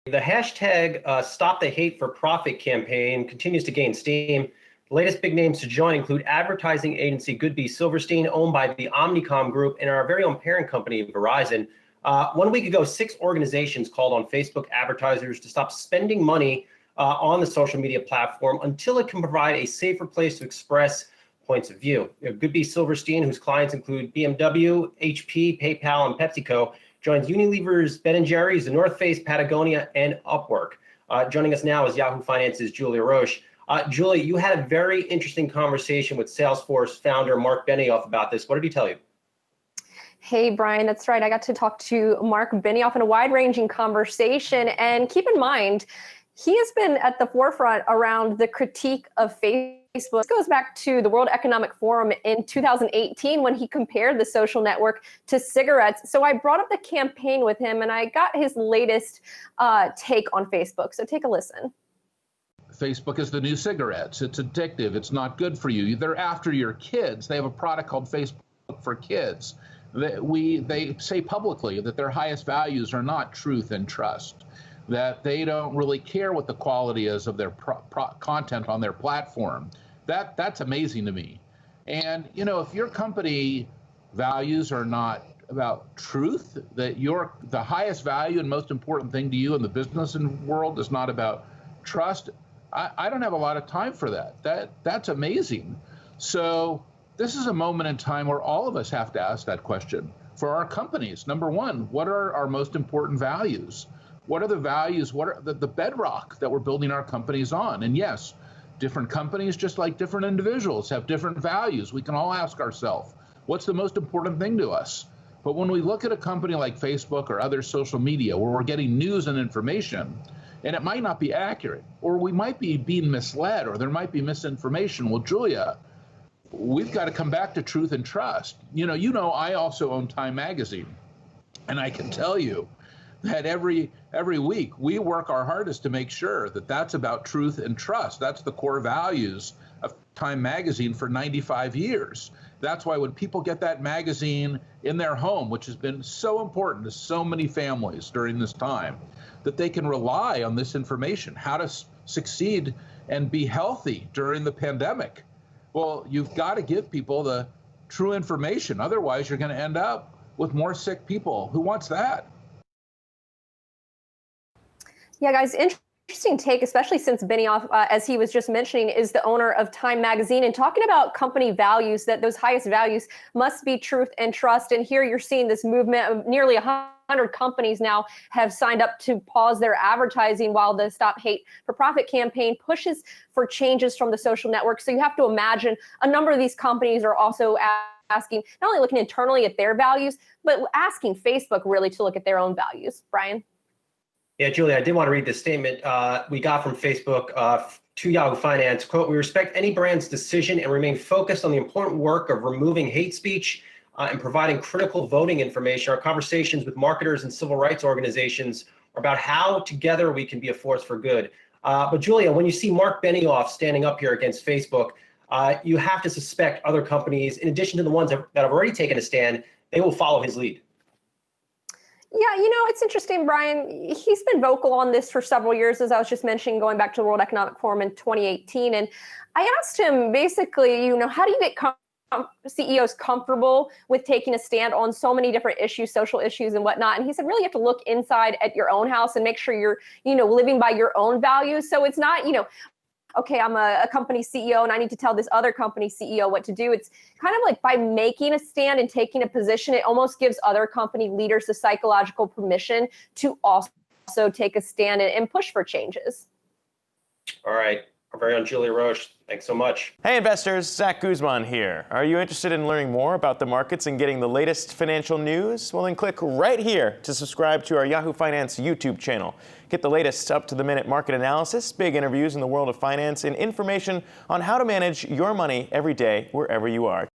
The hashtag Stop the Hate for Profit campaign continues to gain steam. The latest big names to join include advertising agency Goodby Silverstein, owned by the Omnicom Group, and our very own parent company, Verizon. 1 week ago, 6 organizations called on Facebook advertisers to stop spending money on the social media platform until it can provide a safer place to express points of view. Goodby Silverstein, whose clients include BMW, HP, PayPal, and PepsiCo, joins Unilever's Ben & Jerry's, The North Face, Patagonia, and Upwork. Joining us now is Yahoo Finance's Julia Roche. Julia, you had a very interesting conversation with Salesforce founder Marc Benioff about this. What did he tell you? Hey, Brian, that's right. I got to talk to Marc Benioff in a wide-ranging conversation. And keep in mind, he has been at the forefront around the critique of Facebook. This goes back to the World Economic Forum in 2018 when he compared the social network to cigarettes. So I brought up the campaign with him and I got his latest take on Facebook. So take a listen. Facebook is the new cigarettes. It's addictive. It's not good for you. They're after your kids. They have a product called Facebook for Kids. They say publicly that their highest values are not truth and trust, that they don't really care what the quality is of their content on their platform. That's amazing to me. And, you know, if your company values are not about truth, that the highest value and most important thing to you in the business world is not about trust, I don't have a lot of time for that. That's amazing. So this is a moment in time where all of us have to ask that question for our companies. Number one, what are our most important values? What are the values? What are the bedrock that we're building our companies on? And yes, different companies, just like different individuals, have different values. We can all ask ourselves, what's the most important thing to us? But when we look at a company like Facebook or other social media where we're getting news and information, and it might not be accurate, or we might be being misled, or there might be misinformation. Well, Julia, we've got to come back to truth and trust. You know, I also own Time Magazine, and I can tell you that every week we work our hardest to make sure that that's about truth and trust. That's the core values of Time Magazine for 95 years. That's why when people get that magazine in their home, which has been so important to so many families during this time, that they can rely on this information, how to succeed and be healthy during the pandemic. Well, you've got to give people the true information. Otherwise, you're going to end up with more sick people. Who wants that? Yeah, guys, interesting take, especially since Benioff, as he was just mentioning, is the owner of Time Magazine, and talking about company values, that those highest values must be truth and trust. And here you're seeing this movement of nearly 100 companies now have signed up to pause their advertising while the Stop Hate for Profit campaign pushes for changes from the social network. So you have to imagine a number of these companies are also asking, not only looking internally at their values, but asking Facebook really to look at their own values. Brian? Yeah, Julia, I did want to read this statement we got from Facebook to Yahoo Finance. Quote, "We respect any brand's decision and remain focused on the important work of removing hate speech and providing critical voting information. Our conversations with marketers and civil rights organizations are about how together we can be a force for good." But Julia, when you see Marc Benioff standing up here against Facebook, you have to suspect other companies, in addition to the ones that have already taken a stand, they will follow his lead. Yeah, you know, it's interesting, Brian. He's been vocal on this for several years, as I was just mentioning, going back to the World Economic Forum in 2018. And I asked him basically, you know, how do you get CEOs comfortable with taking a stand on so many different issues, social issues and whatnot? And he said, really, you have to look inside at your own house and make sure you're, you know, living by your own values. So it's not, you know, okay, I'm a company CEO and I need to tell this other company CEO what to do. It's kind of like by making a stand and taking a position, it almost gives other company leaders the psychological permission to also take a stand and push for changes. All right. Our very own Julia Roche, thanks so much. Hey investors, Zach Guzman here. Are you interested in learning more about the markets and getting the latest financial news? Well, then click right here to subscribe to our Yahoo Finance YouTube channel. Get the latest up-to-the-minute market analysis, big interviews in the world of finance, and information on how to manage your money every day wherever you are.